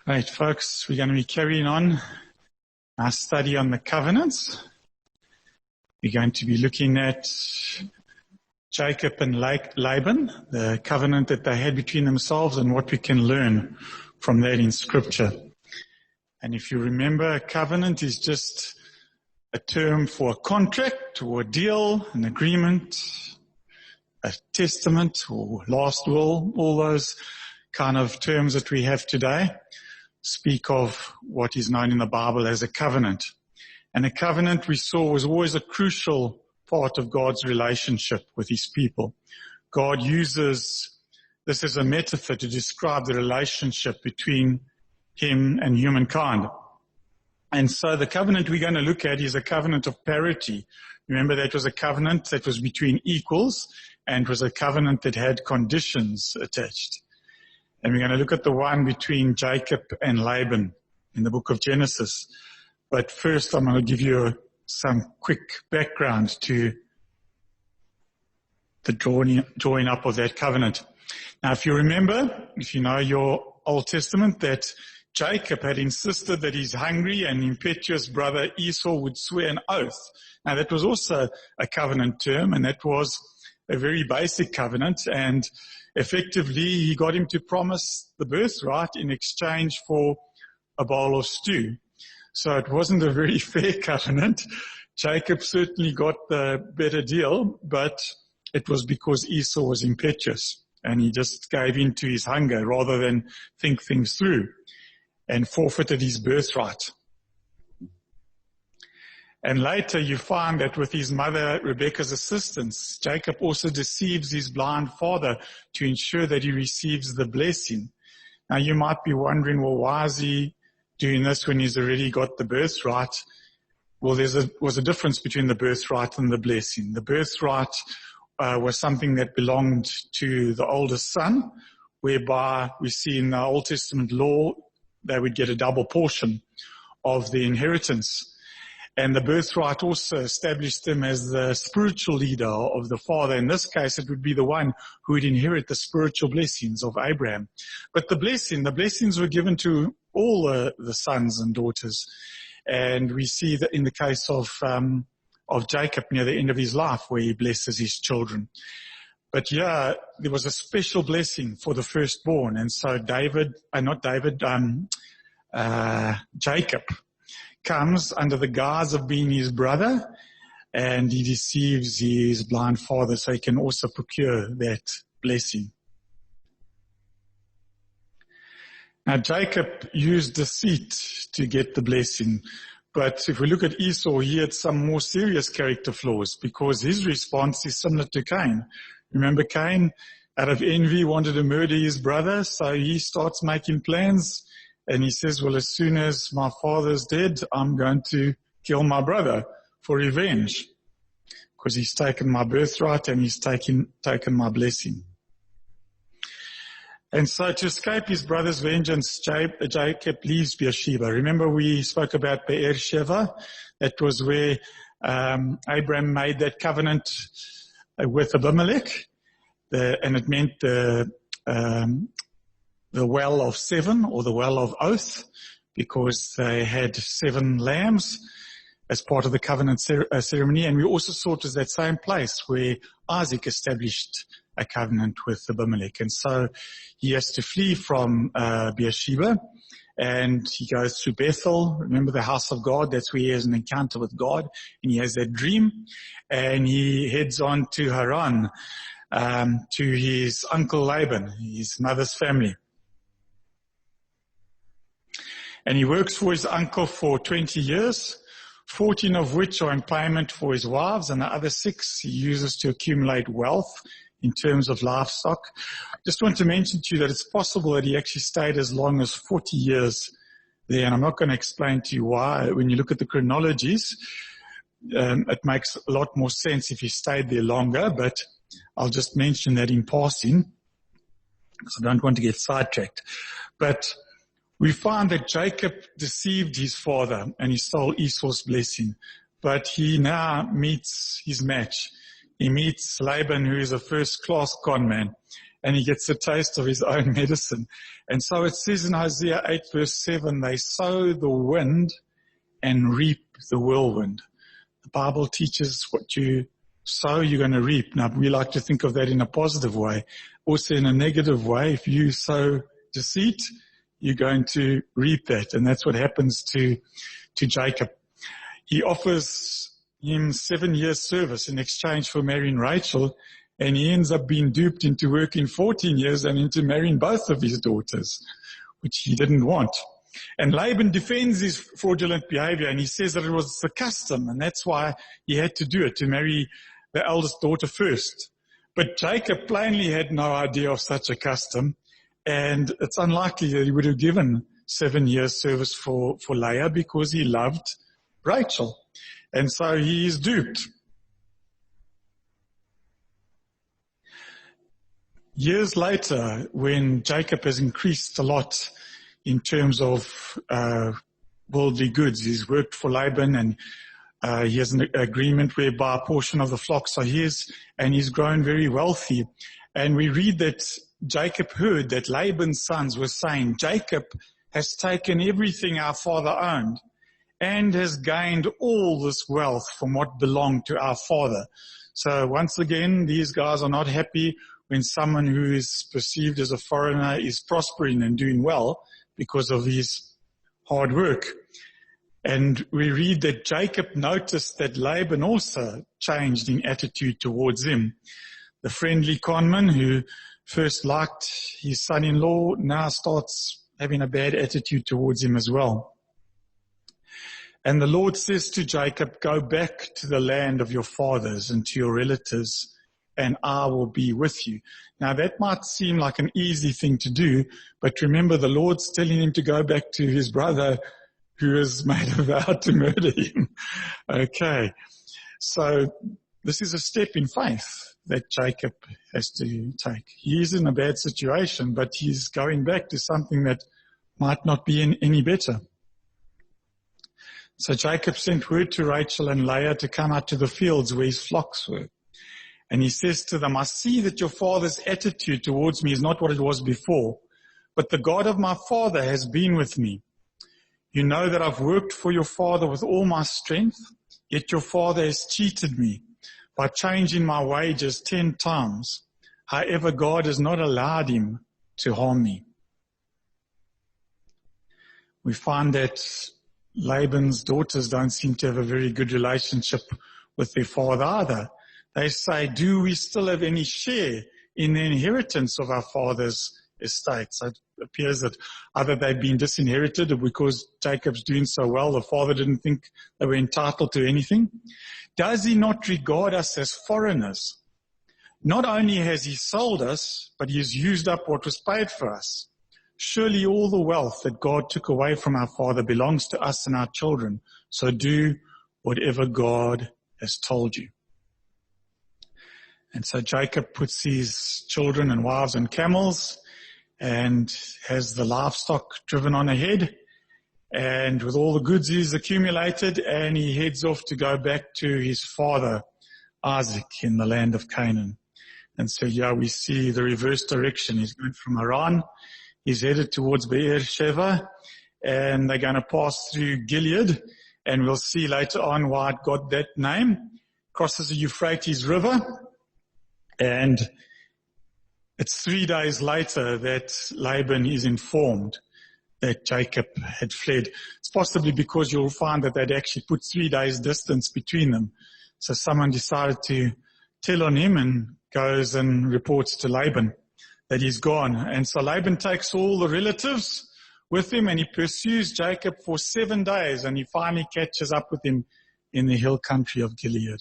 Right, folks, we're going to be carrying on our study on the covenants. We're going to be looking at Jacob and Laban, the covenant that they had between themselves, and what we can learn from that in Scripture. And if you remember, a covenant is just a term for a contract or a deal, an agreement, a testament or last will, all those kind of terms that we have today speak of what is known in the Bible as a covenant. And a covenant, we saw, was always a crucial part of God's relationship with his people. God uses this as a metaphor to describe the relationship between him and humankind. And so the covenant we're going to look at is a covenant of parity. Remember, that was a covenant that was between equals and was a covenant that had conditions attached. And we're going to look at the one between Jacob and Laban in the book of Genesis. But first, I'm going to give you some quick background to the drawing up of that covenant. Now, if you remember, if you know your Old Testament, that Jacob had insisted that his hungry and impetuous brother Esau would swear an oath. Now, that was also a covenant term, and that was a very basic covenant, and effectively he got him to promise the birthright in exchange for a bowl of stew. So it wasn't a very fair covenant. Jacob certainly got the better deal, but it was because Esau was impetuous and he just gave in to his hunger rather than think things through and forfeited his birthright. And later you find that with his mother Rebekah's assistance, Jacob also deceives his blind father to ensure that he receives the blessing. Now you might be wondering, well, why is he doing this when he's already got the birthright? Well, was a difference between the birthright and the blessing. The birthright was something that belonged to the oldest son, whereby we see in the Old Testament law they would get a double portion of the inheritance. And the birthright also established him as the spiritual leader of the father. In this case, it would be the one who would inherit the spiritual blessings of Abraham. But the blessings were given to all the sons and daughters. And we see that in the case of Jacob near the end of his life, where he blesses his children. But yeah, there was a special blessing for the firstborn. And so Jacob comes under the guise of being his brother, and he deceives his blind father so he can also procure that blessing. Now Jacob used deceit to get the blessing, but if we look at Esau, he had some more serious character flaws because his response is similar to Cain. Remember, Cain, out of envy, wanted to murder his brother, so he starts making plans. And he says, well, as soon as my father's dead, I'm going to kill my brother for revenge because he's taken my birthright and he's taken my blessing. And so to escape his brother's vengeance, Jacob leaves Beersheba. Remember we spoke about Beersheba. That was where Abraham made that covenant with Abimelech. And it meant the well of seven, or the well of oath, because they had 7 lambs as part of the covenant ceremony. And we also saw it as that same place where Isaac established a covenant with Abimelech. And so he has to flee from Beersheba, and he goes through Bethel. Remember the house of God? That's where he has an encounter with God, and he has that dream. And he heads on to Haran, to his uncle Laban, his mother's family. And he works for his uncle for 20 years, 14 of which are in payment for his wives, and the other 6 he uses to accumulate wealth in terms of livestock. Just want to mention to you that it's possible that he actually stayed as long as 40 years there, and I'm not going to explain to you why. When you look at the chronologies, it makes a lot more sense if he stayed there longer, but I'll just mention that in passing, because I don't want to get sidetracked. But we find that Jacob deceived his father and he stole Esau's blessing. But he now meets his match. He meets Laban, who is a first-class con man. and he gets a taste of his own medicine. And so it says in Isaiah 8 verse 7, they sow the wind and reap the whirlwind. The Bible teaches what you sow, you're going to reap. Now, we like to think of that in a positive way. Also in a negative way, if you sow deceit, you're going to reap that. And that's what happens to Jacob. He offers him 7 years service in exchange for marrying Rachel, and he ends up being duped into working 14 years and into marrying both of his daughters, which he didn't want. And Laban defends his fraudulent behavior, and he says that it was the custom, and that's why he had to do it, to marry the eldest daughter first. But Jacob plainly had no idea of such a custom, and it's unlikely that he would have given 7 years service for Leah because he loved Rachel. And so he is duped. Years later, when Jacob has increased a lot in terms of worldly goods, he's worked for Laban, and he has an agreement whereby a portion of the flocks are his, and he's grown very wealthy. And we read that Jacob heard that Laban's sons were saying, Jacob has taken everything our father owned and has gained all this wealth from what belonged to our father. So once again, these guys are not happy when someone who is perceived as a foreigner is prospering and doing well because of his hard work. And we read that Jacob noticed that Laban also changed in attitude towards him. The friendly conman who first liked his son-in-law now starts having a bad attitude towards him as well. And the Lord says to Jacob, go back to the land of your fathers and to your relatives, and I will be with you. Now that might seem like an easy thing to do, but remember the Lord's telling him to go back to his brother who has made a vow to murder him. Okay, so this is a step in faith that Jacob has to take. He is in a bad situation, but he's going back to something that might not be any better. So Jacob sent word to Rachel and Leah to come out to the fields where his flocks were. And he says to them, I see that your father's attitude towards me is not what it was before, but the God of my father has been with me. You know that I've worked for your father with all my strength, yet your father has cheated me by changing my wages 10 times. However, God has not allowed him to harm me. We find that Laban's daughters don't seem to have a very good relationship with their father either. They say, do we still have any share in the inheritance of our father's estate? So it appears that either they've been disinherited or because Jacob's doing so well, the father didn't think they were entitled to anything. Does he not regard us as foreigners? Not only has he sold us, but he has used up what was paid for us. Surely all the wealth that God took away from our father belongs to us and our children. So do whatever God has told you. And so Jacob puts his children and wives on camels and has the livestock driven on ahead, and with all the goods he's accumulated, and he heads off to go back to his father Isaac in the land of Canaan. And so yeah, we see the reverse direction. He's going from Haran, he's headed towards Beersheba, and they're going to pass through Gilead, and we'll see later on why it got that name. Crosses the Euphrates River, and it's 3 days later that Laban is informed that Jacob had fled. It's possibly because you'll find that they'd actually put 3 days distance between them. So someone decided to tell on him and goes and reports to Laban that he's gone. And so Laban takes all the relatives with him and he pursues Jacob for 7 days, and he finally catches up with him in the hill country of Gilead.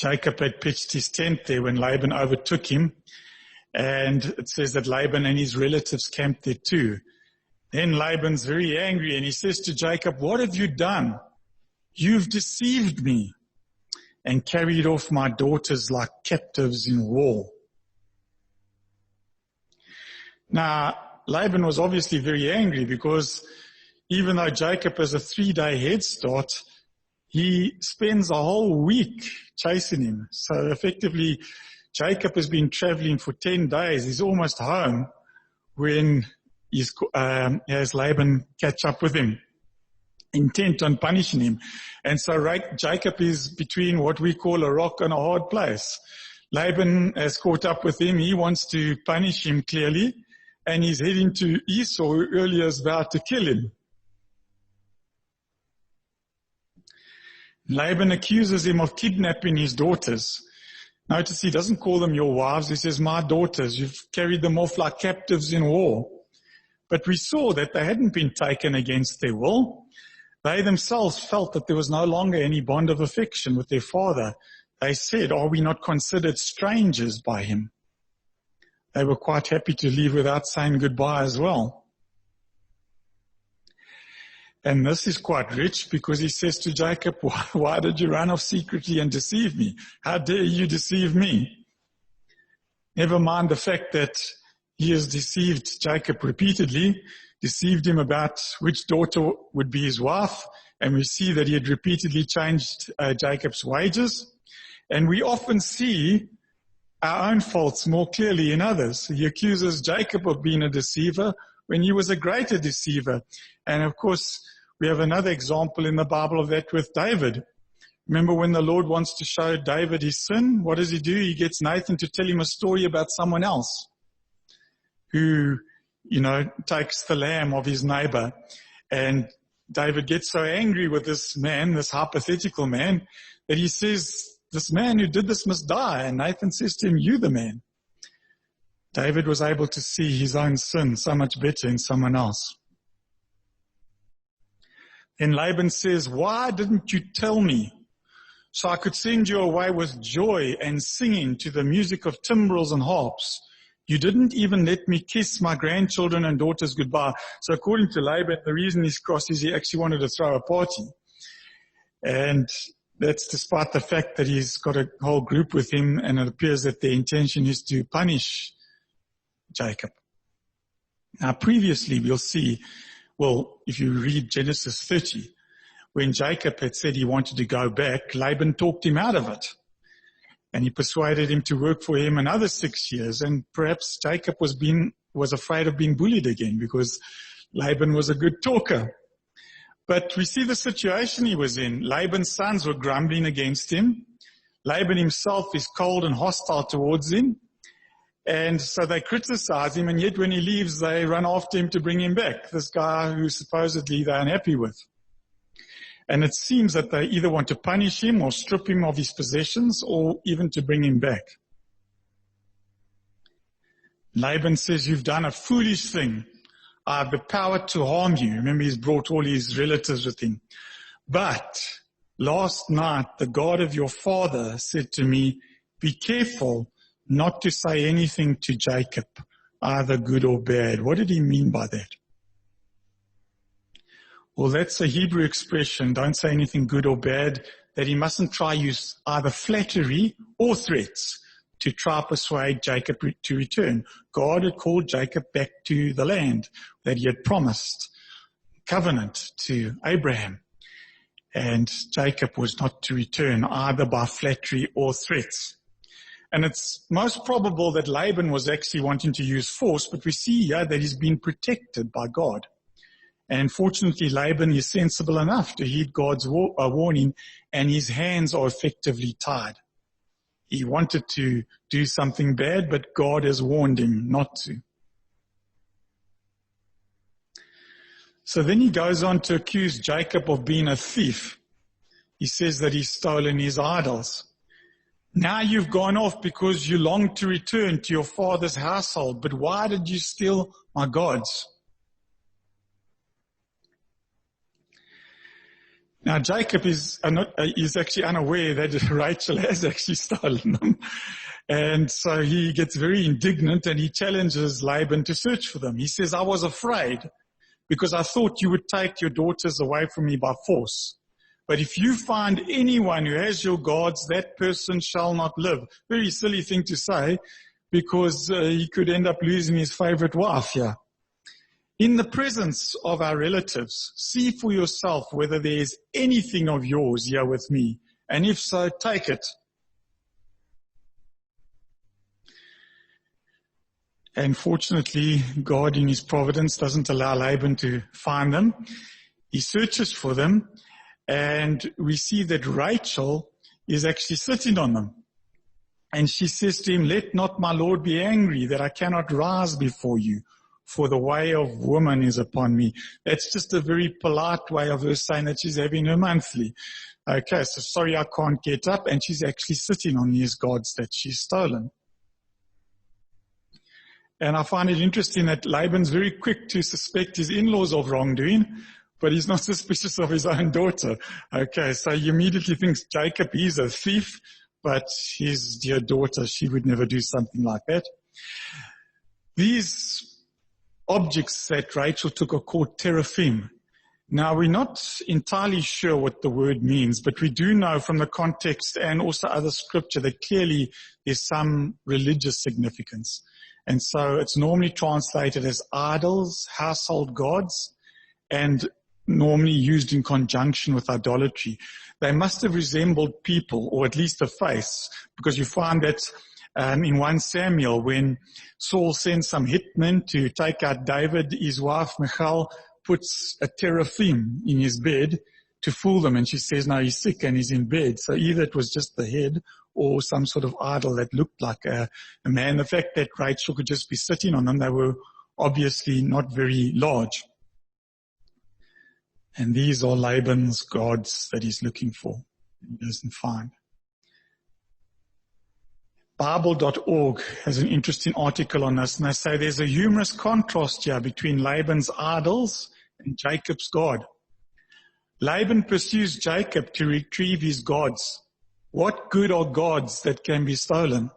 Jacob had pitched his tent there when Laban overtook him, and it says that Laban and his relatives camped there too. Then Laban's very angry and he says to Jacob, what have you done? You've deceived me and carried off my daughters like captives in war. Now, Laban was obviously very angry because even though Jacob has a 3-day head start, he spends a whole week chasing him. So effectively, Jacob has been traveling for 10 days. He's almost home when he has Laban catch up with him, intent on punishing him. And so Jacob is between what we call a rock and a hard place. Laban has caught up with him. He wants to punish him clearly, and he's heading to Esau, who earlier is about to kill him. Laban accuses him of kidnapping his daughters. Notice he doesn't call them your wives. He says, my daughters. You've carried them off like captives in war. But we saw that they hadn't been taken against their will. They themselves felt that there was no longer any bond of affection with their father. They said, are we not considered strangers by him? They were quite happy to leave without saying goodbye as well. And this is quite rich because he says to Jacob, why did you run off secretly and deceive me? How dare you deceive me? Never mind the fact that he has deceived Jacob repeatedly, deceived him about which daughter would be his wife, and we see that he had repeatedly changed Jacob's wages. And we often see our own faults more clearly in others. He accuses Jacob of being a deceiver when he was a greater deceiver. And of course, we have another example in the Bible of that with David. Remember when the Lord wants to show David his sin, what does he do? He gets Nathan to tell him a story about someone else who, takes the lamb of his neighbor. And David gets so angry with this man, this hypothetical man, that he says, this man who did this must die. And Nathan says to him, you the man. David was able to see his own sin so much better in someone else. Then Laban says, why didn't you tell me so I could send you away with joy and singing to the music of timbrels and harps? You didn't even let me kiss my grandchildren and daughters goodbye. So according to Laban, the reason he's cross is he actually wanted to throw a party. And that's despite the fact that he's got a whole group with him, and it appears that their intention is to punish Jacob. Now previously we'll see, if you read Genesis 30, when Jacob had said he wanted to go back, Laban talked him out of it. And he persuaded him to work for him another 6 years. And perhaps Jacob was afraid of being bullied again because Laban was a good talker. But we see the situation he was in. Laban's sons were grumbling against him. Laban himself is cold and hostile towards him. And so they criticize him, and yet when he leaves, they run after him to bring him back, this guy who supposedly they're unhappy with. And it seems that they either want to punish him or strip him of his possessions or even to bring him back. Laban says, you've done a foolish thing. I have the power to harm you. Remember, he's brought all his relatives with him. But last night, the God of your father said to me, be careful not to say anything to Jacob, either good or bad. What did he mean by that? Well, that's a Hebrew expression, don't say anything good or bad, that he mustn't try use either flattery or threats to try persuade Jacob to return. God had called Jacob back to the land that he had promised, covenant to Abraham. And Jacob was not to return either by flattery or threats. And it's most probable that Laban was actually wanting to use force, but we see here that he's been protected by God. And fortunately, Laban is sensible enough to heed God's warning, and his hands are effectively tied. He wanted to do something bad, but God has warned him not to. So then he goes on to accuse Jacob of being a thief. He says that he's stolen his idols. Now you've gone off because you long to return to your father's household, but why did you steal my gods? Now Jacob is actually unaware that Rachel has actually stolen them. And so he gets very indignant and he challenges Laban to search for them. He says, I was afraid because I thought you would take your daughters away from me by force. But if you find anyone who has your gods, that person shall not live. Very silly thing to say because he could end up losing his favorite wife here. In the presence of our relatives, see for yourself whether there is anything of yours here with me, and if so, take it. Unfortunately, God in his providence doesn't allow Laban to find them. He searches for them, and we see that Rachel is actually sitting on them. And she says to him, "Let not my Lord be angry that I cannot rise before you, for the way of woman is upon me." That's just a very polite way of her saying that she's having her monthly. Okay, so sorry I can't get up, and she's actually sitting on these gods that she's stolen. And I find it interesting that Laban's very quick to suspect his in-laws of wrongdoing, but he's not suspicious of his own daughter. Okay, so he immediately thinks Jacob is a thief, but his dear daughter, she would never do something like that. These objects that Rachel took are called teraphim. Now, we're not entirely sure what the word means, but we do know from the context and also other scripture that clearly there's some religious significance. And so it's normally translated as idols, household gods, and normally used in conjunction with idolatry. They must have resembled people, or at least a face, because you find that in 1 Samuel, when Saul sends some hitmen to take out David, his wife Michal puts a teraphim in his bed to fool them, and she says, no, he's sick and he's in bed. So either it was just the head or some sort of idol that looked like a man. The fact that Rachel could just be sitting on them, they were obviously not very large. And these are Laban's gods that he's looking for. He doesn't find. Bible.org has an interesting article on this, and they say there's a humorous contrast here between Laban's idols and Jacob's God. Laban pursues Jacob to retrieve his gods. What good are gods that can be stolen?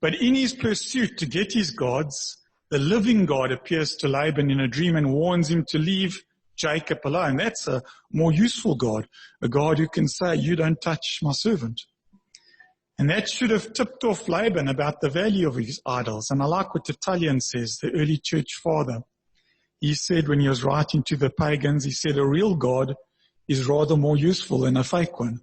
But in his pursuit to get his gods, the living God appears to Laban in a dream and warns him to leave Jacob alone. That's a more useful God, a God who can say, you don't touch my servant. And that should have tipped off Laban about the value of his idols. And I like what Tertullian says, the early church father. He said when he was writing to the pagans, he said, a real God is rather more useful than a fake one.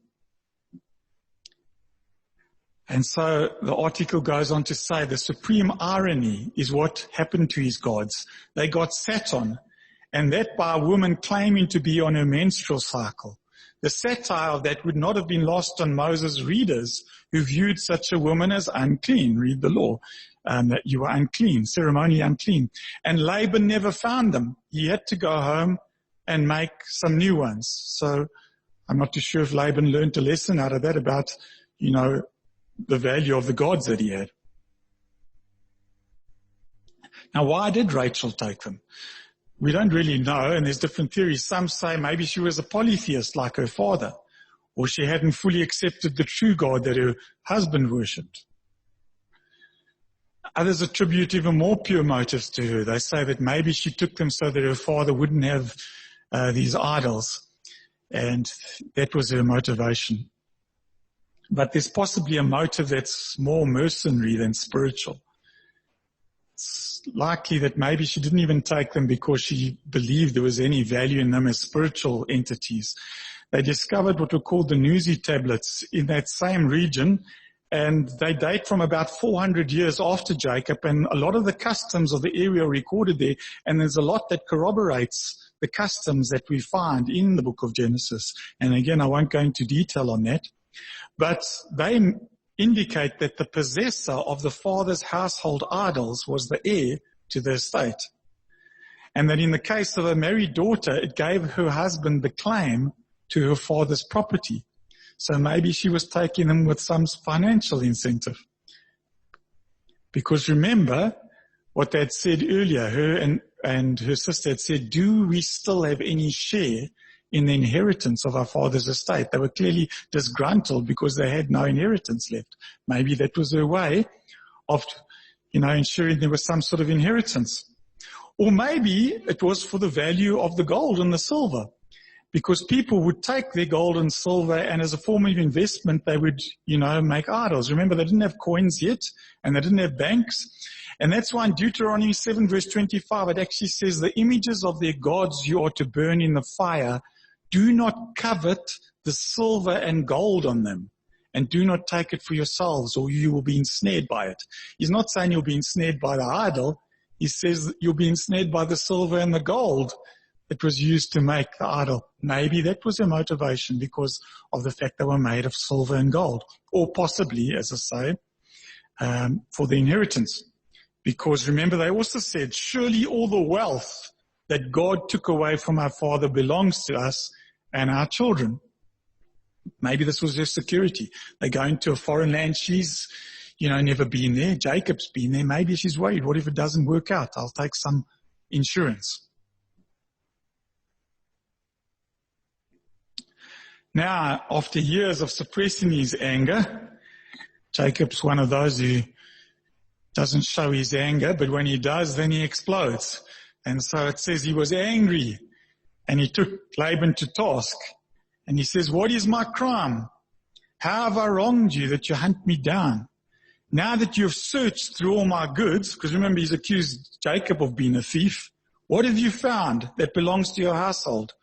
And so the article goes on to say the supreme irony is what happened to his gods. They got sat on, and that by a woman claiming to be on her menstrual cycle. The satire of that would not have been lost on Moses' readers who viewed such a woman as unclean. Read the law, that you were unclean, ceremonially unclean. And Laban never found them. He had to go home and make some new ones. So I'm not too sure if Laban learned a lesson out of that about, the value of the gods that he had. Now, why did Rachel take them? We don't really know, and there's different theories. Some say maybe she was a polytheist like her father, or she hadn't fully accepted the true God that her husband worshipped. Others attribute even more pure motives to her. They say that maybe she took them so that her father wouldn't have these idols, and that was her motivation. But there's possibly a motive that's more mercenary than spiritual. It's likely that maybe she didn't even take them because she believed there was any value in them as spiritual entities. They discovered what were called the Nuzi tablets in that same region, and they date from about 400 years after Jacob, and a lot of the customs of the area are recorded there, and there's a lot that corroborates the customs that we find in the book of Genesis. And again, I won't go into detail on that. But they indicate that the possessor of the father's household idols was the heir to the estate. And that in the case of a married daughter, it gave her husband the claim to her father's property. So maybe she was taking them with some financial incentive. Because remember what they had said earlier, her and her sister had said, do we still have any share in the inheritance of our father's estate? They were clearly disgruntled because they had no inheritance left. Maybe that was her way of, ensuring there was some sort of inheritance. Or maybe it was for the value of the gold and the silver, because people would take their gold and silver and as a form of investment, they would, make idols. Remember, they didn't have coins yet and they didn't have banks. And that's why in Deuteronomy 7 verse 25, it actually says, the images of their gods you are to burn in the fire. Do not covet the silver and gold on them, and do not take it for yourselves, or you will be ensnared by it. He's not saying you'll be ensnared by the idol. He says you'll be ensnared by the silver and the gold that was used to make the idol. Maybe that was their motivation because of the fact they were made of silver and gold, or possibly, as I say, for the inheritance. Because remember, they also said, surely all the wealth that God took away from our father belongs to us and our children. Maybe this was their security. They go into a foreign land. She's, never been there. Jacob's been there. Maybe she's worried. What if it doesn't work out? I'll take some insurance. Now, after years of suppressing his anger, Jacob's one of those who doesn't show his anger, but when he does, then he explodes. And so it says he was angry, and he took Laban to task. And he says, what is my crime? How have I wronged you that you hunt me down? Now that you've searched through all my goods, because remember he's accused Jacob of being a thief, what have you found that belongs to your household?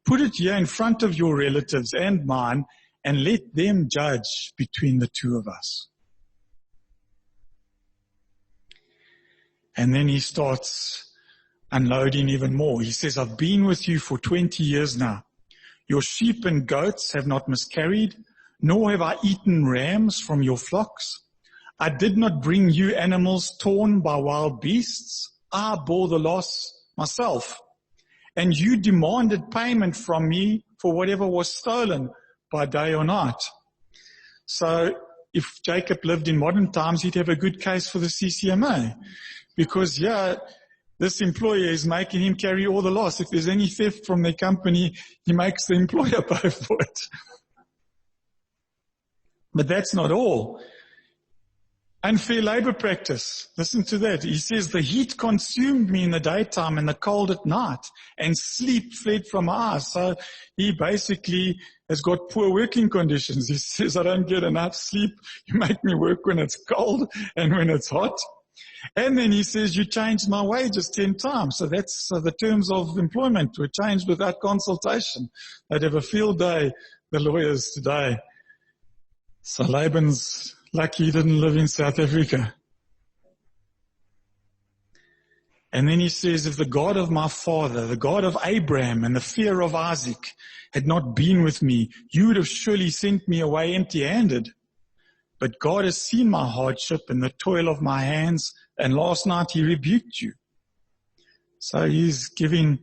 Put it here in front of your relatives and mine, and let them judge between the two of us. And then he starts unloading even more. He says, I've been with you for 20 years now. Your sheep and goats have not miscarried, nor have I eaten rams from your flocks. I did not bring you animals torn by wild beasts. I bore the loss myself. And you demanded payment from me for whatever was stolen by day or night. So if Jacob lived in modern times, he'd have a good case for the CCMA. Because, this employer is making him carry all the loss. If there's any theft from their company, he makes the employer pay for it. But that's not all. Unfair labor practice. Listen to that. He says, the heat consumed me in the daytime and the cold at night, and sleep fled from my eyes. So he basically has got poor working conditions. He says, I don't get enough sleep. You make me work when it's cold and when it's hot. And then he says, you changed my wages 10 times. So that's the terms of employment were changed without consultation. They'd have a field day, the lawyers today. So Laban's lucky he didn't live in South Africa. And then he says, if the God of my father, the God of Abraham and the fear of Isaac had not been with me, you would have surely sent me away empty-handed. But God has seen my hardship and the toil of my hands, and last night he rebuked you. So he's giving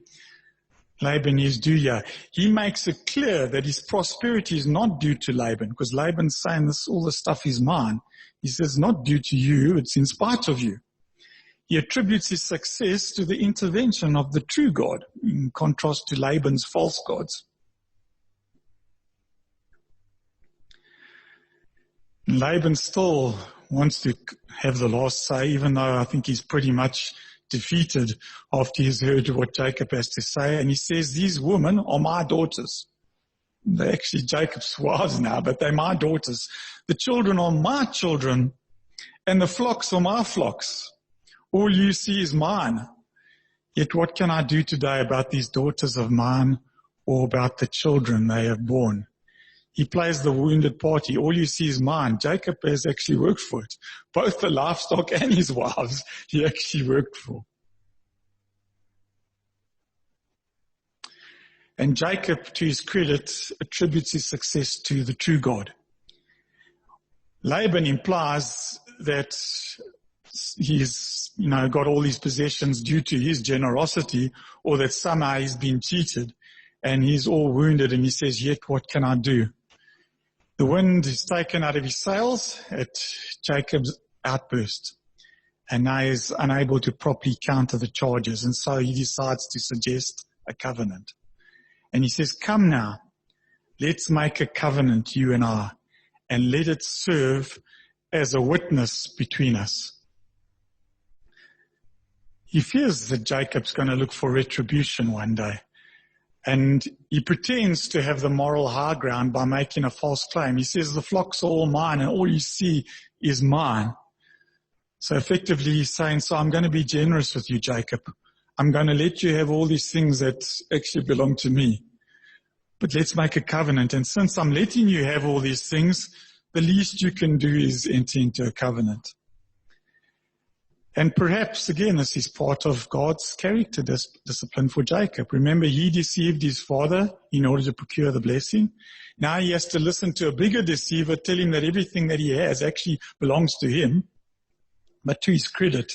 Laban his due here. He makes it clear that his prosperity is not due to Laban, because Laban's saying all this stuff is mine. He says, not due to you, it's in spite of you. He attributes his success to the intervention of the true God, in contrast to Laban's false gods. Laban still wants to have the last say, even though I think he's pretty much defeated after he's heard what Jacob has to say. And he says, these women are my daughters. They're actually Jacob's wives now, but they're my daughters. The children are my children, and the flocks are my flocks. All you see is mine. Yet what can I do today about these daughters of mine, or about the children they have borne? He plays the wounded party. All you see is mine. Jacob has actually worked for it. Both the livestock and his wives, he actually worked for. And Jacob, to his credit, attributes his success to the true God. Laban implies that he's, got all these possessions due to his generosity, or that somehow he's been cheated and he's all wounded, and he says, yet what can I do? The wind is taken out of his sails at Jacob's outburst, and now he's unable to properly counter the charges, and so he decides to suggest a covenant. And he says, come now, let's make a covenant, you and I, and let it serve as a witness between us. He fears that Jacob's going to look for retribution one day. And he pretends to have the moral high ground by making a false claim. He says, the flocks are all mine and all you see is mine. So effectively he's saying, so I'm going to be generous with you, Jacob. I'm going to let you have all these things that actually belong to me. But let's make a covenant. And since I'm letting you have all these things, the least you can do is enter into a covenant. And perhaps, again, this is part of God's character discipline for Jacob. Remember, he deceived his father in order to procure the blessing. Now he has to listen to a bigger deceiver tell him that everything that he has actually belongs to him. But to his credit,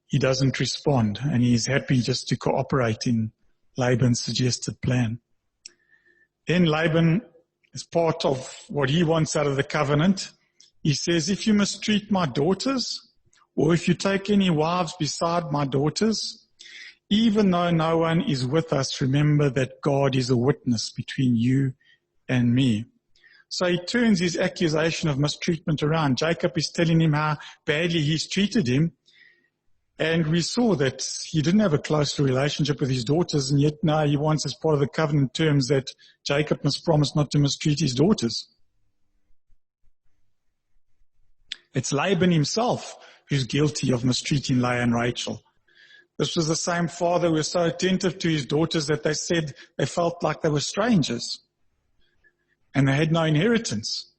he doesn't respond, and he's happy just to cooperate in Laban's suggested plan. Then Laban, as part of what he wants out of the covenant, he says, if you mistreat my daughters, or if you take any wives beside my daughters, even though no one is with us, remember that God is a witness between you and me. So he turns his accusation of mistreatment around. Jacob is telling him how badly he's treated him. And we saw that he didn't have a close relationship with his daughters, and yet now he wants, as part of the covenant terms, that Jacob must promise not to mistreat his daughters. It's Laban himself who's guilty of mistreating Leah and Rachel. This was the same father who was so attentive to his daughters that they said they felt like they were strangers and they had no inheritance.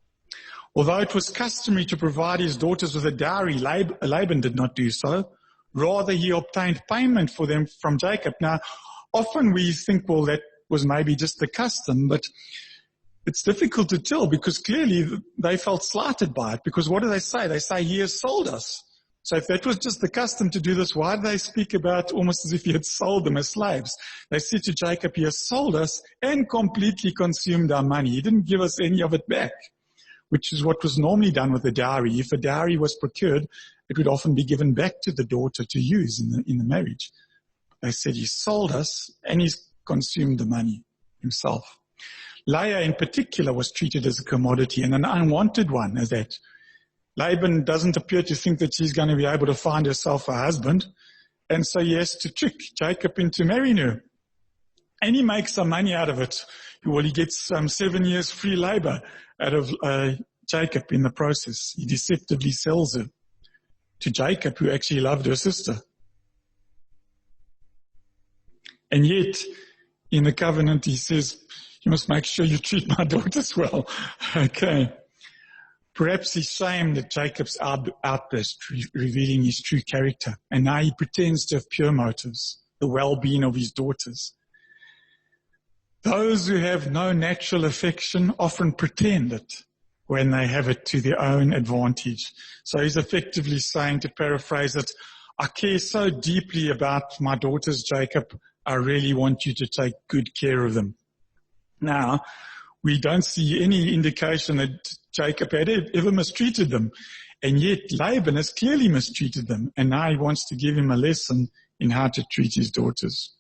Although it was customary to provide his daughters with a dowry, Laban did not do so. Rather, he obtained payment for them from Jacob. Now, often we think, well, that was maybe just the custom, but it's difficult to tell because clearly they felt slighted by it. Because what do they say? They say, he has sold us. So if that was just the custom to do this, why did they speak about almost as if he had sold them as slaves? They said to Jacob, he has sold us and completely consumed our money. He didn't give us any of it back, which is what was normally done with a dowry. If a dowry was procured, it would often be given back to the daughter to use in the marriage. They said he sold us and he's consumed the money himself. Leah in particular was treated as a commodity and an unwanted one as that. Laban doesn't appear to think that she's going to be able to find herself a husband, and so he has to trick Jacob into marrying her. And he makes some money out of it. Well, he gets 7 years free labor out of Jacob in the process. He deceptively sells her to Jacob, who actually loved her sister. And yet, in the covenant, he says, you must make sure you treat my daughters well. Okay. Perhaps he's shamed at Jacob's outburst, revealing his true character. And now he pretends to have pure motives, the well-being of his daughters. Those who have no natural affection often pretend it when they have it to their own advantage. So he's effectively saying, to paraphrase it, I care so deeply about my daughters, Jacob, I really want you to take good care of them. Now, we don't see any indication that Jacob had ever mistreated them. And yet Laban has clearly mistreated them. And now he wants to give him a lesson in how to treat his daughters.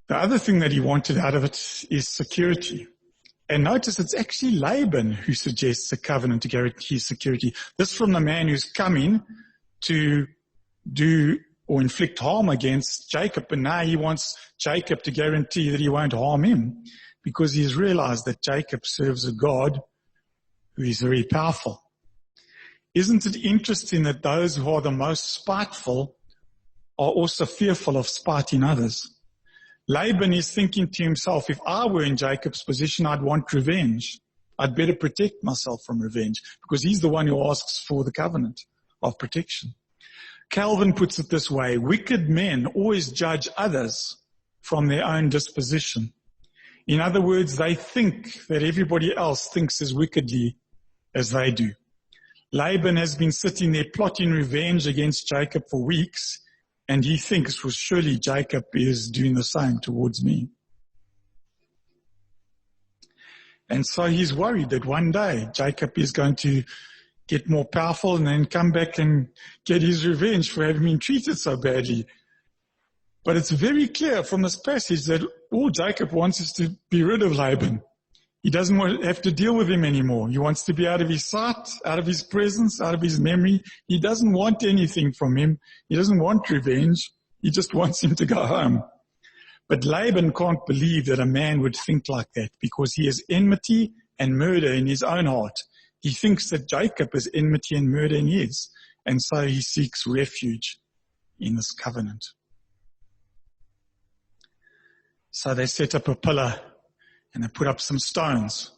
The other thing that he wanted out of it is security. And notice it's actually Laban who suggests a covenant to guarantee security. This from the man who's coming to do or inflict harm against Jacob. And now he wants Jacob to guarantee that he won't harm him because he's realized that Jacob serves a God who is very powerful. Isn't it interesting that those who are the most spiteful are also fearful of spiting others? Laban is thinking to himself, if I were in Jacob's position, I'd want revenge. I'd better protect myself from revenge because he's the one who asks for the covenant of protection. Calvin puts it this way, wicked men always judge others from their own disposition. In other words, they think that everybody else thinks as wickedly as they do. Laban has been sitting there plotting revenge against Jacob for weeks, and he thinks, well, surely Jacob is doing the same towards me. And so he's worried that one day Jacob is going to get more powerful and then come back and get his revenge for having been treated so badly. But it's very clear from this passage that all Jacob wants is to be rid of Laban. He doesn't want to have to deal with him anymore. He wants to be out of his sight, out of his presence, out of his memory. He doesn't want anything from him. He doesn't want revenge. He just wants him to go home. But Laban can't believe that a man would think like that because he has enmity and murder in his own heart. He thinks that Jacob has enmity and murder in his, and so he seeks refuge in this covenant. So they set up a pillar and they put up some stones.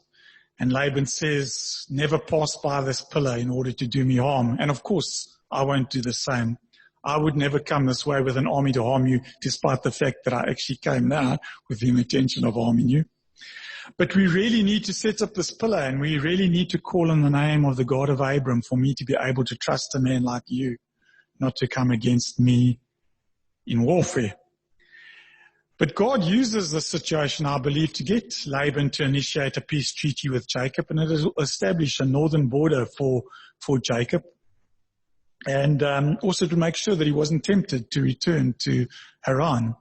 And Laban says, never pass by this pillar in order to do me harm. And of course, I won't do the same. I would never come this way with an army to harm you, despite the fact that I actually came now with the intention of harming you. But we really need to set up this pillar, and we really need to call on the name of the God of Abram for me to be able to trust a man like you, not to come against me in warfare. But God uses this situation, I believe, to get Laban to initiate a peace treaty with Jacob, and it has established a northern border for Jacob, and also to make sure that he wasn't tempted to return to Haran,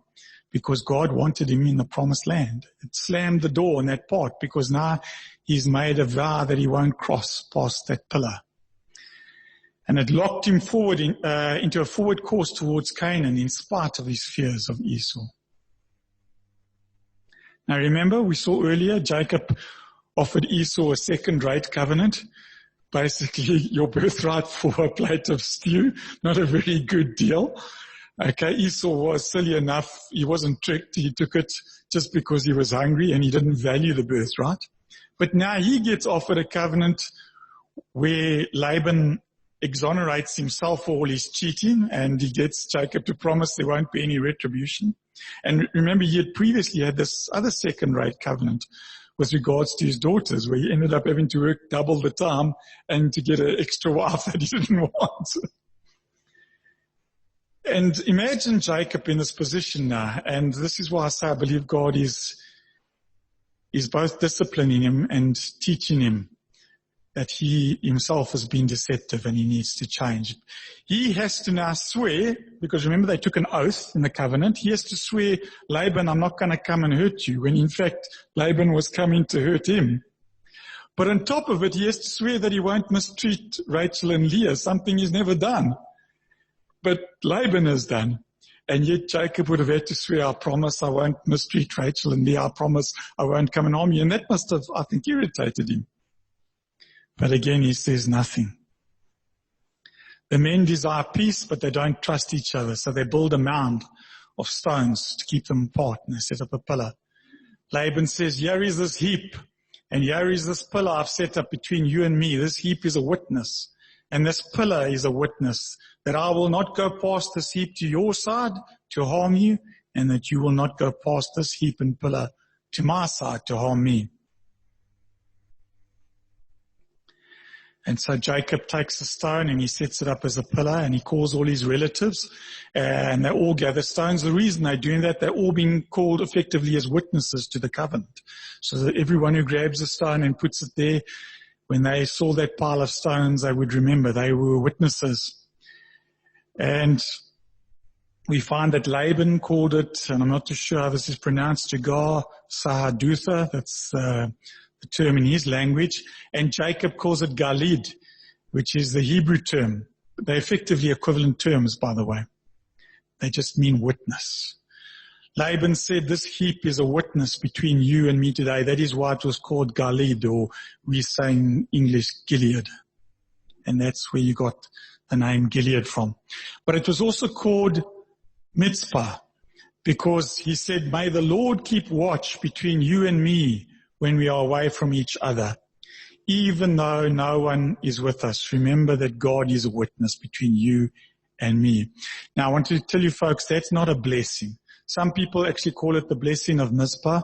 because God wanted him in the promised land. It slammed the door on that part, because now he's made a vow that he won't cross past that pillar. And it locked him forward into a forward course towards Canaan in spite of his fears of Esau. Now remember, we saw earlier, Jacob offered Esau a second-rate covenant. Basically, your birthright for a plate of stew. Not a very good deal. Okay, Esau was silly enough. He wasn't tricked. He took it just because he was hungry and he didn't value the birthright. But now he gets offered a covenant where Laban exonerates himself for all his cheating, and he gets Jacob to promise there won't be any retribution. And remember, he had previously had this other second-rate covenant with regards to his daughters, where he ended up having to work double the time and to get an extra wife that he didn't want. And imagine Jacob in this position now, and this is why I say I believe God is both disciplining him and teaching him that he himself has been deceptive and he needs to change. He has to now swear, because remember they took an oath in the covenant, he has to swear, Laban, I'm not going to come and hurt you, when in fact Laban was coming to hurt him. But on top of it, he has to swear that he won't mistreat Rachel and Leah, something he's never done. But Laban has done. And yet Jacob would have had to swear, I promise I won't mistreat Rachel and Leah, I promise I won't come and harm you. And that must have, I think, irritated him. But again, he says nothing. The men desire peace, but they don't trust each other. So they build a mound of stones to keep them apart, and they set up a pillar. Laban says, here is this heap, and here is this pillar I've set up between you and me. This heap is a witness, and this pillar is a witness that I will not go past this heap to your side to harm you, and that you will not go past this heap and pillar to my side to harm me. And so Jacob takes a stone and he sets it up as a pillar, and he calls all his relatives, and they all gather stones. The reason they're doing that, they're all being called effectively as witnesses to the covenant. So that everyone who grabs a stone and puts it there, when they saw that pile of stones, they would remember they were witnesses. And we find that Laban called it, and I'm not too sure how this is pronounced, Jagar Sahadutha, that's the term in his language, and Jacob calls it Galid, which is the Hebrew term. They're effectively equivalent terms, by the way. They just mean witness. Laban said, this heap is a witness between you and me today. That is why it was called Galid, or we say in English, Gilead. And that's where you got the name Gilead from. But it was also called Mitzpah, because he said, may the Lord keep watch between you and me when we are away from each other, even though no one is with us. Remember that God is a witness between you and me. Now, I want to tell you folks, that's not a blessing. Some people actually call it the blessing of Mizpah.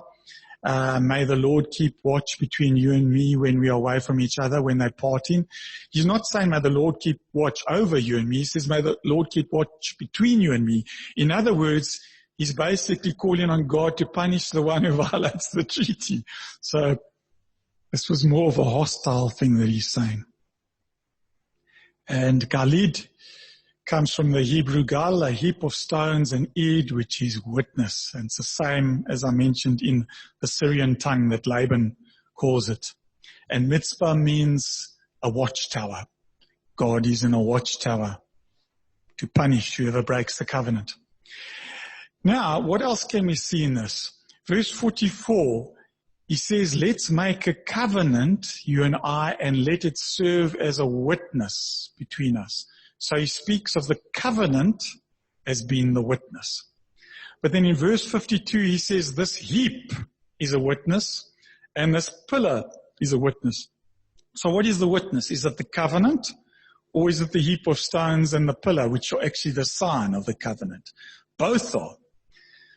May the Lord keep watch between you and me when we are away from each other, when they're parting. He's not saying may the Lord keep watch over you and me. He says may the Lord keep watch between you and me. In other words, he's basically calling on God to punish the one who violates the treaty. So this was more of a hostile thing that he's saying. And Galid comes from the Hebrew gal, a heap of stones, and id, which is witness. And it's the same as I mentioned in the Syrian tongue that Laban calls it. And Mitzpah means a watchtower. God is in a watchtower to punish whoever breaks the covenant. Now, what else can we see in this? Verse 44, he says, let's make a covenant, you and I, and let it serve as a witness between us. So he speaks of the covenant as being the witness. But then in verse 52, he says, this heap is a witness. And this pillar is a witness. So what is the witness? Is it the covenant? Or is it the heap of stones and the pillar, which are actually the sign of the covenant? Both are.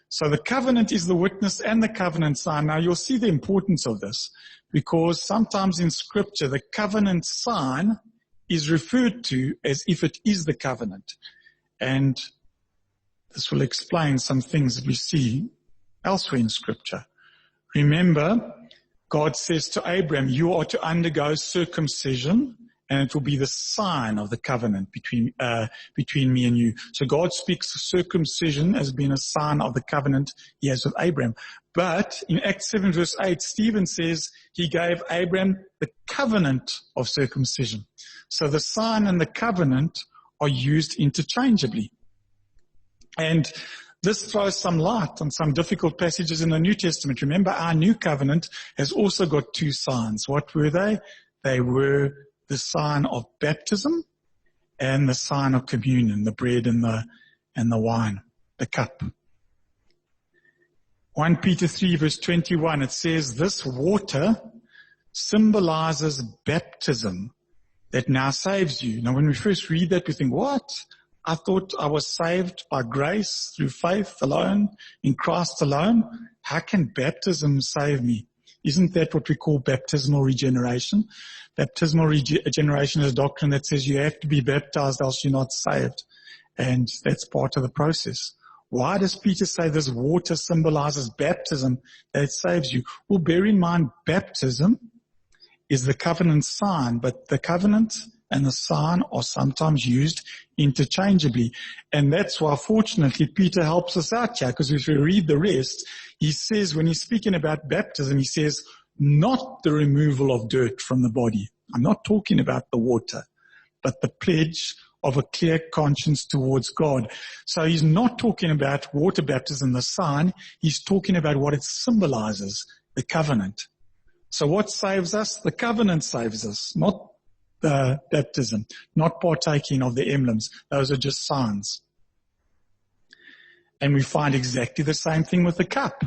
So the covenant is the witness and the covenant sign. Now you'll see the importance of this, because sometimes in Scripture the covenant sign is referred to as if it is the covenant. And this will explain some things that we see elsewhere in Scripture. Remember, God says to Abraham, you are to undergo circumcision, and it will be the sign of the covenant between me and you. So God speaks of circumcision as being a sign of the covenant he has with Abraham. But in Acts 7 verse 8, Stephen says he gave Abraham the covenant of circumcision. So the sign and the covenant are used interchangeably. And this throws some light on some difficult passages in the New Testament. Remember, our new covenant has also got two signs. What were they? They were the sign of baptism and the sign of communion, the bread and the wine, the cup. 1 Peter 3 verse 21, it says, this water symbolizes baptism that now saves you. Now when we first read that, we think, what? I thought I was saved by grace through faith alone, in Christ alone. How can baptism save me? Isn't that what we call baptismal regeneration? Baptismal regeneration is a doctrine that says you have to be baptized, else you're not saved. And that's part of the process. Why does Peter say this water symbolizes baptism that saves you? Well, bear in mind, baptism is the covenant sign, but the covenant and the sign are sometimes used interchangeably. And that's why, fortunately, Peter helps us out here, because if we read the rest, he says, when he's speaking about baptism, he says, not the removal of dirt from the body. I'm not talking about the water, but the pledge of a clear conscience towards God. So he's not talking about water baptism, the sign. He's talking about what it symbolizes, the covenant. So what saves us? The covenant saves us, not the baptism, not partaking of the emblems. Those are just signs. And we find exactly the same thing with the cup.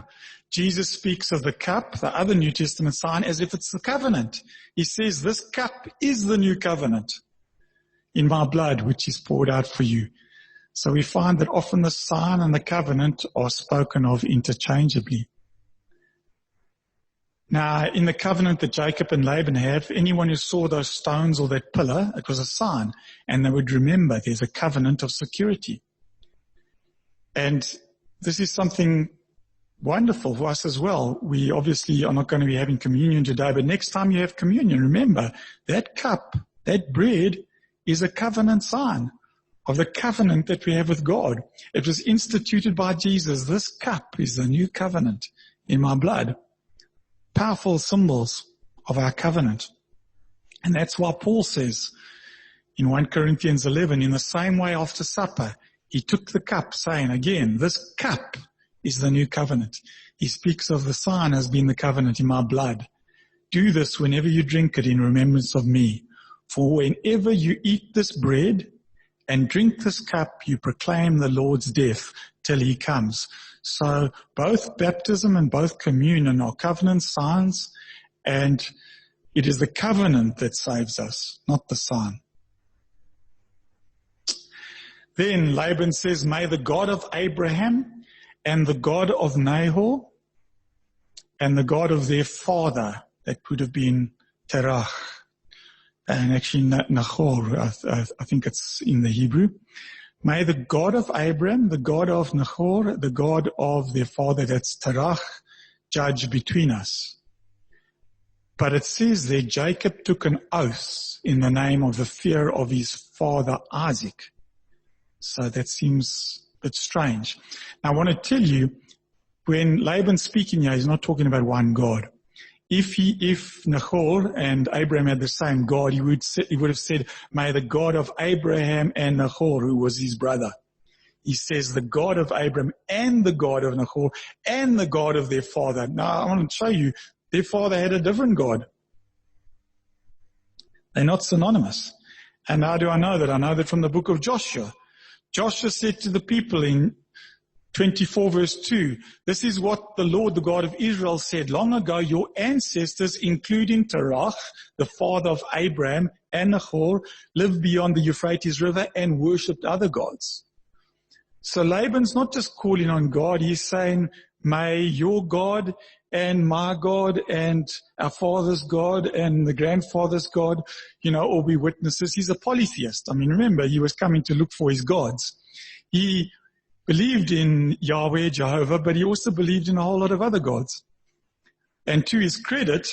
Jesus speaks of the cup, the other New Testament sign, as if it's the covenant. He says, this cup is the new covenant in my blood, which is poured out for you. So we find that often the sign and the covenant are spoken of interchangeably. Now, in the covenant that Jacob and Laban have, anyone who saw those stones or that pillar, it was a sign, and they would remember there's a covenant of security. And this is something wonderful for us as well. We obviously are not going to be having communion today, but next time you have communion, remember that cup, that bread is a covenant sign of the covenant that we have with God. It was instituted by Jesus. This cup is the new covenant in my blood. Powerful symbols of our covenant. And that's why Paul says in 1 Corinthians 11, in the same way after supper, he took the cup, saying again, this cup is the new covenant. He speaks of the sign as being the covenant in my blood. Do this whenever you drink it in remembrance of me. For whenever you eat this bread and drink this cup, you proclaim the Lord's death till he comes. So both baptism and both communion are covenant signs, and it is the covenant that saves us, not the sign. Then Laban says, may the God of Abraham and the God of Nahor and the God of their father, that would have been Terach, and actually Nahor, I think it's in the Hebrew. May the God of Abraham, the God of Nahor, the God of their father, that's Terach, judge between us. But it says there, Jacob took an oath in the name of the fear of his father Isaac. So that seems a bit strange. Now I want to tell you, when Laban's speaking here, he's not talking about one God. If Nahor and Abraham had the same God, he would have said, may the God of Abraham and Nahor, who was his brother. He says the God of Abraham and the God of Nahor and the God of their father. Now I want to show you, their father had a different God. They're not synonymous. And how do I know that? I know that from the book of Joshua. Joshua said to the people in 24 verse 2. This is what the Lord, the God of Israel, said. Long ago, your ancestors, including Terach, the father of Abraham, and Nahor, lived beyond the Euphrates River and worshipped other gods. So Laban's not just calling on God. He's saying, may your God and my God and our father's God and the grandfather's God, all be witnesses. He's a polytheist. I mean, remember, he was coming to look for his gods. He believed in Yahweh, Jehovah, but he also believed in a whole lot of other gods. And to his credit,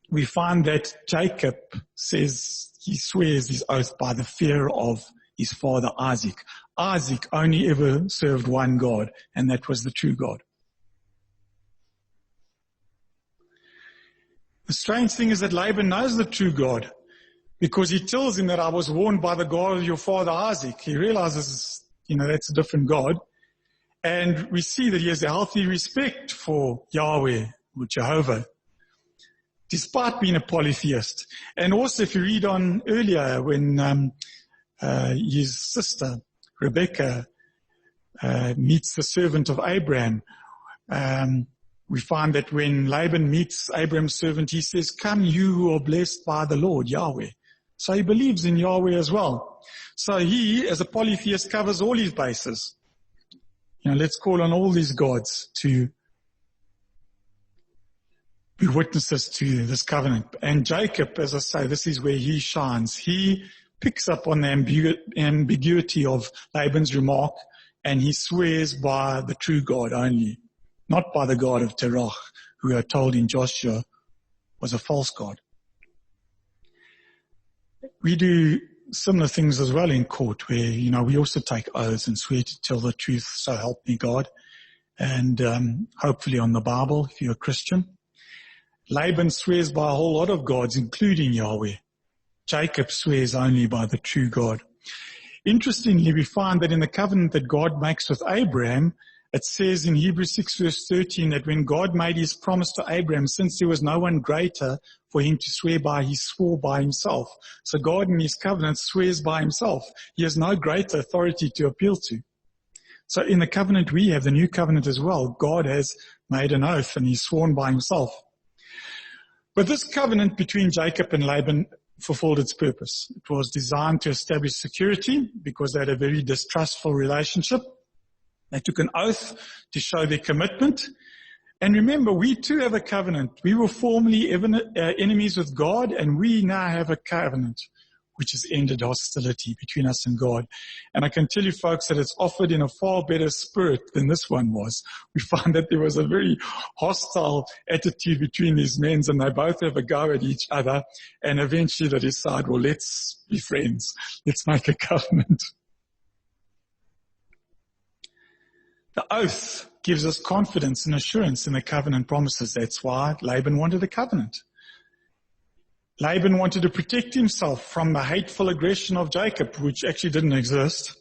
we find that Jacob says he swears his oath by the fear of his father Isaac. Isaac only ever served one God, and that was the true God. The strange thing is that Laban knows the true God, because he tells him that I was warned by the God of your father Isaac. He realizes, that's a different God. And we see that he has a healthy respect for Yahweh, or Jehovah, despite being a polytheist. And also if you read on earlier when his sister, Rebecca, meets the servant of Abraham, we find that when Laban meets Abraham's servant, he says, come you who are blessed by the Lord, Yahweh. So he believes in Yahweh as well. So he, as a polytheist, covers all his bases. Let's call on all these gods to be witnesses to this covenant. And Jacob, as I say, this is where he shines. He picks up on the ambiguity of Laban's remark, and he swears by the true God only, not by the God of Terach, who we are told in Joshua was a false god. We do similar things as well in court where, we also take oaths and swear to tell the truth, so help me God, and hopefully on the Bible if you're a Christian. Laban swears by a whole lot of gods, including Yahweh. Jacob swears only by the true God. Interestingly, we find that in the covenant that God makes with Abraham, it says in Hebrews 6 verse 13 that when God made his promise to Abraham, since there was no one greater for him to swear by, he swore by himself. So God in his covenant swears by himself. He has no greater authority to appeal to. So in the covenant we have, the new covenant as well, God has made an oath and he's sworn by himself. But this covenant between Jacob and Laban fulfilled its purpose. It was designed to establish security because they had a very distrustful relationship. They took an oath to show their commitment. And remember, we too have a covenant. We were formerly enemies with God, and we now have a covenant which has ended hostility between us and God. And I can tell you folks that it's offered in a far better spirit than this one was. We find that there was a very hostile attitude between these men, and they both have a go at each other, and eventually they decide, well, let's be friends. Let's make a covenant. The oath gives us confidence and assurance in the covenant promises. That's why Laban wanted a covenant. Laban wanted to protect himself from the hateful aggression of Jacob, which actually didn't exist.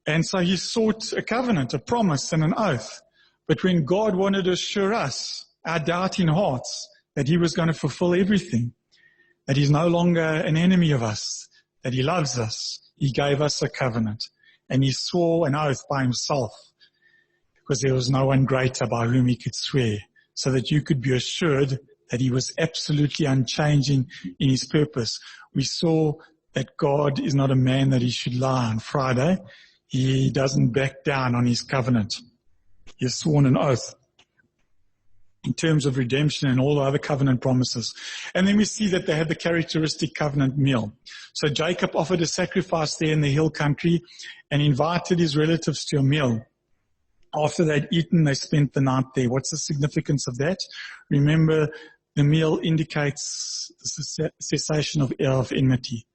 And so he sought a covenant, a promise, and an oath. But when God wanted to assure us, our doubting hearts, that he was going to fulfill everything, that he's no longer an enemy of us, that he loves us, he gave us a covenant. And he swore an oath by himself, because there was no one greater by whom he could swear, so that you could be assured that he was absolutely unchanging in his purpose. We saw that God is not a man that he should lie on Friday. He doesn't back down on his covenant. He has sworn an oath in terms of redemption and all the other covenant promises. And then we see that they had the characteristic covenant meal. So Jacob offered a sacrifice there in the hill country and invited his relatives to a meal. After they'd eaten, they spent the night there. What's the significance of that? Remember, the meal indicates the cessation of enmity.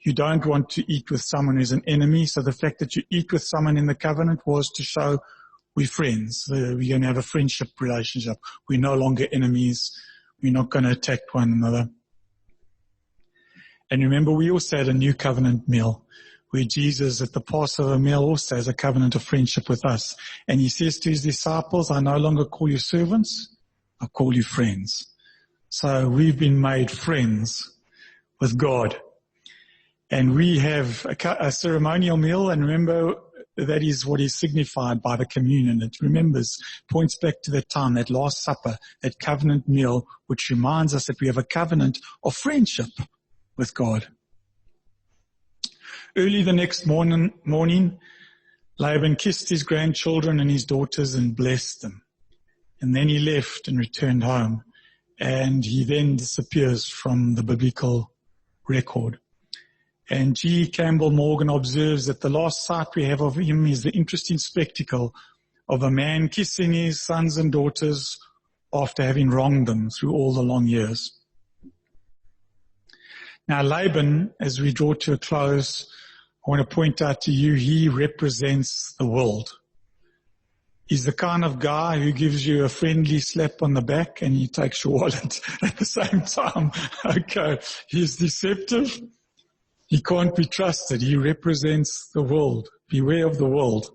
You don't want to eat with someone who's an enemy, so the fact that you eat with someone in the covenant was to show we're friends. We're going to have a friendship relationship. We're no longer enemies. We're not going to attack one another. And remember, we also had a new covenant meal, where Jesus at the Passover meal also has a covenant of friendship with us. And he says to his disciples, I no longer call you servants, I call you friends. So we've been made friends with God. And we have a ceremonial meal, and remember, that is what is signified by the communion. It points back to that time, that Last Supper, that covenant meal, which reminds us that we have a covenant of friendship with God. Early the next morning, Laban kissed his grandchildren and his daughters and blessed them. And then he left and returned home. And he then disappears from the biblical record. And G. Campbell Morgan observes that the last sight we have of him is the interesting spectacle of a man kissing his sons and daughters after having wronged them through all the long years. Now Laban, as we draw to a close, I want to point out to you, he represents the world. He's the kind of guy who gives you a friendly slap on the back and he takes your wallet at the same time. Okay, he's deceptive. He can't be trusted. He represents the world. Beware of the world.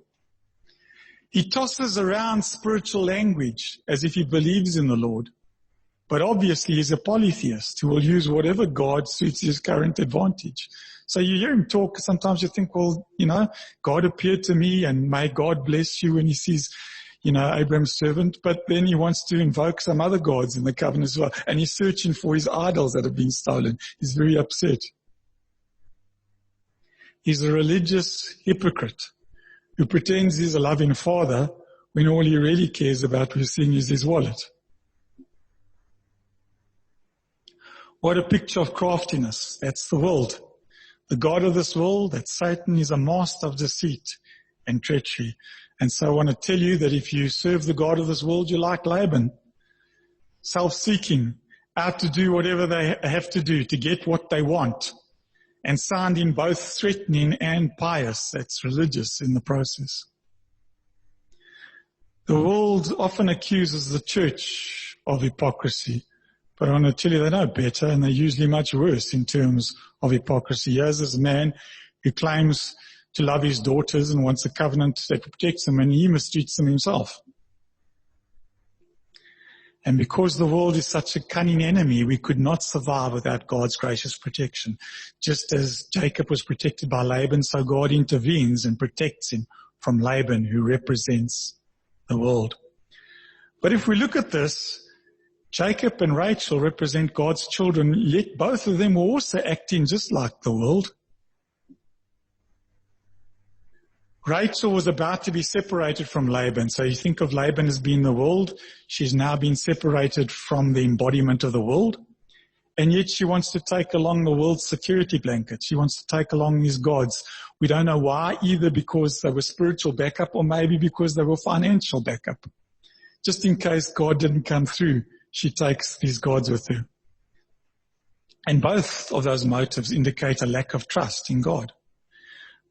He tosses around spiritual language as if he believes in the Lord. But obviously he's a polytheist who will use whatever God suits his current advantage. So you hear him talk, sometimes you think, well, God appeared to me and may God bless you when he sees, Abraham's servant. But then he wants to invoke some other gods in the covenant as well. And he's searching for his idols that have been stolen. He's very upset. He's a religious hypocrite who pretends he's a loving father when all he really cares about, we're seeing, is his wallet. What a picture of craftiness. That's the world. The God of this world, that Satan, is a master of deceit and treachery. And so I want to tell you that if you serve the God of this world, you're like Laban, self-seeking, out to do whatever they have to do to get what they want, and sounding both threatening and pious. That's religious in the process. The world often accuses the church of hypocrisy. But I want to tell you they know better, and they're usually much worse in terms of hypocrisy. Here's this man who claims to love his daughters and wants a covenant that protects them, and he mistreats them himself. And because the world is such a cunning enemy, we could not survive without God's gracious protection. Just as Jacob was protected by Laban, so God intervenes and protects him from Laban, who represents the world. But if we look at this, Jacob and Rachel represent God's children, yet both of them were also acting just like the world. Rachel was about to be separated from Laban. So you think of Laban as being the world. She's now been separated from the embodiment of the world. And yet she wants to take along the world's security blanket. She wants to take along these gods. We don't know why, either because they were spiritual backup or maybe because they were financial backup. Just in case God didn't come through, she takes these gods with her. And both of those motives indicate a lack of trust in God.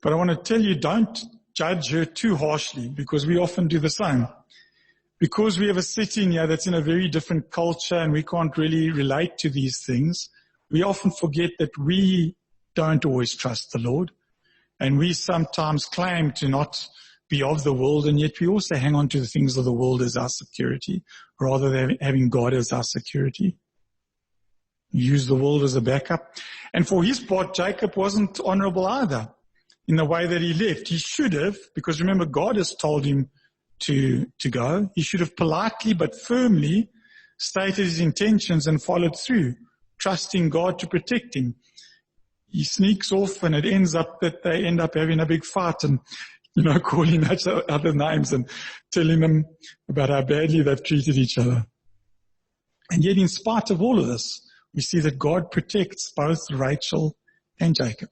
But I want to tell you, don't judge her too harshly, because we often do the same. Because we have a setting here that's in a very different culture and we can't really relate to these things, we often forget that we don't always trust the Lord. And we sometimes claim to not be of the world, and yet we also hang on to the things of the world as our security, rather than having God as our security. Use the world as a backup. And for his part, Jacob wasn't honorable either in the way that he left. He should have, because remember, God has told him to go. He should have politely but firmly stated his intentions and followed through, trusting God to protect him. He sneaks off, and it ends up that they end up having a big fight and calling each other names and telling them about how badly they've treated each other. And yet, in spite of all of this, we see that God protects both Rachel and Jacob.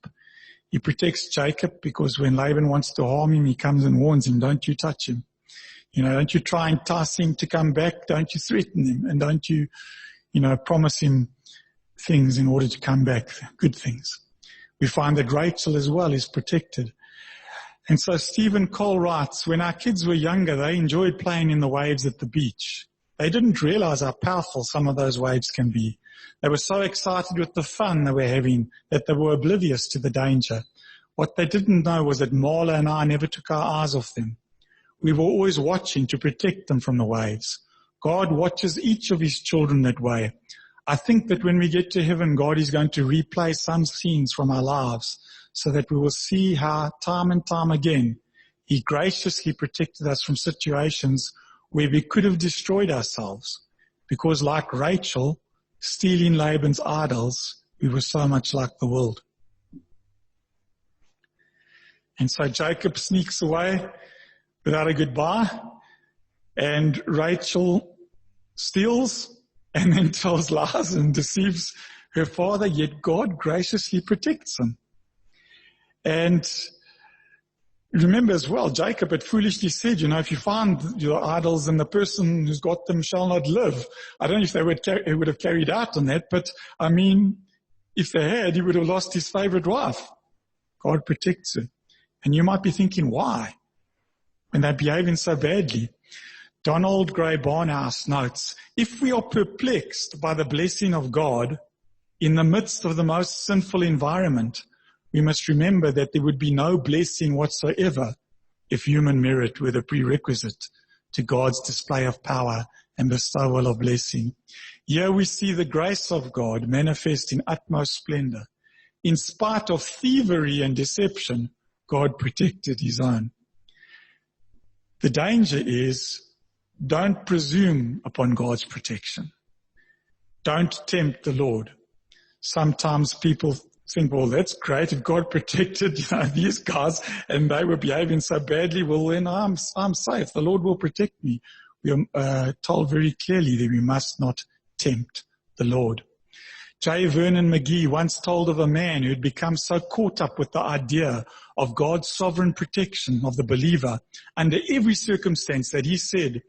He protects Jacob because when Laban wants to harm him, he comes and warns him, don't you touch him. Don't you try and entice him to come back. Don't you threaten him. And don't you, promise him things in order to come back, good things. We find that Rachel as well is protected. And so Stephen Cole writes, when our kids were younger, they enjoyed playing in the waves at the beach. They didn't realize how powerful some of those waves can be. They were so excited with the fun they were having that they were oblivious to the danger. What they didn't know was that Marla and I never took our eyes off them. We were always watching to protect them from the waves. God watches each of his children that way. I think that when we get to heaven, God is going to replay some scenes from our lives so that we will see how time and time again He graciously protected us from situations where we could have destroyed ourselves, because like Rachel, stealing Laban's idols, we were so much like the world. And so Jacob sneaks away without a goodbye, and Rachel steals and then tells lies and deceives her father, yet God graciously protects him. And remember as well, Jacob had foolishly said, if you find your idols and the person who's got them shall not live. I don't know if they would have carried out on that, but if they had, he would have lost his favorite wife. God protects her. And you might be thinking, why? When they're behaving so badly. Donald Gray Barnhouse notes, if we are perplexed by the blessing of God in the midst of the most sinful environment, we must remember that there would be no blessing whatsoever if human merit were the prerequisite to God's display of power and bestowal of blessing. Here we see the grace of God manifest in utmost splendor. In spite of thievery and deception, God protected his own. The danger is, don't presume upon God's protection. Don't tempt the Lord. Sometimes people think, well, that's great. If God protected, these guys and they were behaving so badly, well, then I'm safe. The Lord will protect me. We are told very clearly that we must not tempt the Lord. J. Vernon McGee once told of a man who had become so caught up with the idea of God's sovereign protection of the believer under every circumstance that he said,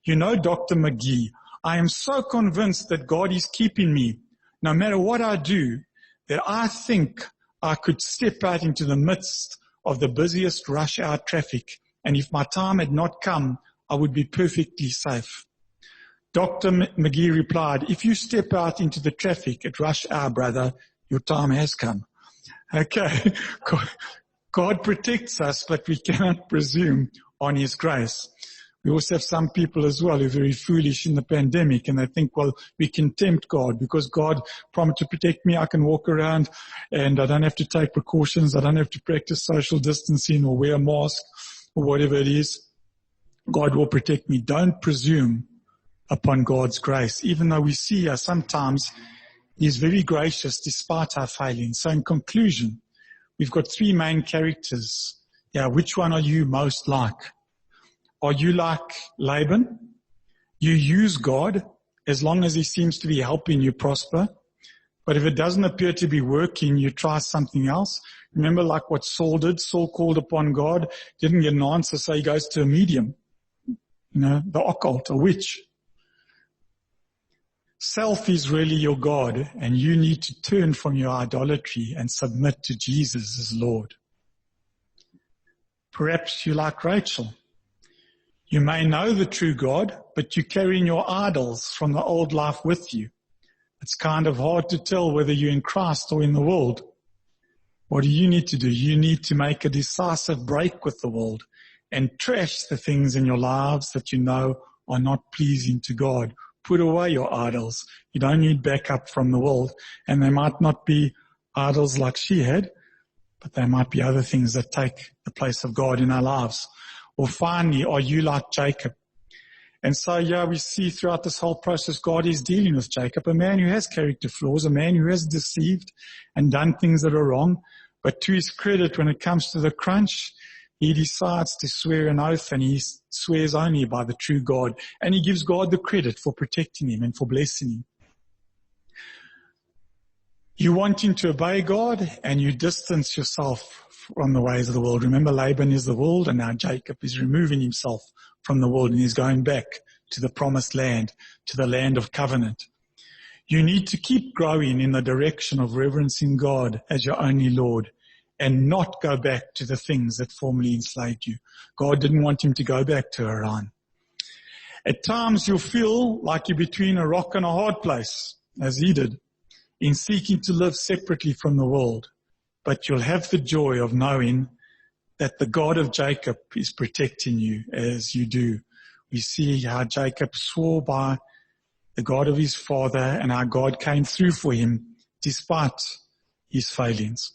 Dr. McGee, I am so convinced that God is keeping me, no matter what I do, that I think I could step out into the midst of the busiest rush hour traffic, and if my time had not come, I would be perfectly safe. Dr. McGee replied, if you step out into the traffic at rush hour, brother, your time has come. Okay, God protects us, but we cannot presume on his grace. We also have some people as well who are very foolish in the pandemic, and they think, well, we can tempt God because God promised to protect me. I can walk around and I don't have to take precautions. I don't have to practice social distancing or wear a mask or whatever it is. God will protect me. Don't presume upon God's grace, even though we see sometimes he is very gracious despite our failings. So in conclusion, we've got three main characters. Which one are you most like? Are you like Laban? You use God as long as he seems to be helping you prosper. But if it doesn't appear to be working, you try something else. Remember like what Saul did. Saul called upon God, didn't get an answer, so he goes to a medium. The occult, a witch. Self is really your God, and you need to turn from your idolatry and submit to Jesus as Lord. Perhaps you like Rachel. You may know the true God, but you're carrying your idols from the old life with you. It's kind of hard to tell whether you're in Christ or in the world. What do? You need to make a decisive break with the world and trash the things in your lives that you know are not pleasing to God. Put away your idols. You don't need backup from the world. And they might not be idols like she had, but they might be other things that take the place of God in our lives. Or finally, are you like Jacob? And so, we see throughout this whole process, God is dealing with Jacob, a man who has character flaws, a man who has deceived and done things that are wrong. But to his credit, when it comes to the crunch, he decides to swear an oath, and he swears only by the true God. And he gives God the credit for protecting him and for blessing him. You wanting to obey God, and you distance yourself from the ways of the world. Remember, Laban is the world, and now Jacob is removing himself from the world, and he's going back to the promised land, to the land of covenant. You need to keep growing in the direction of reverencing God as your only Lord, and not go back to the things that formerly enslaved you. God didn't want him to go back to Haran. At times you'll feel like you're between a rock and a hard place, as he did, in seeking to live separately from the world. But you'll have the joy of knowing that the God of Jacob is protecting you as you do. We see how Jacob swore by the God of his father, and how God came through for him despite his failings.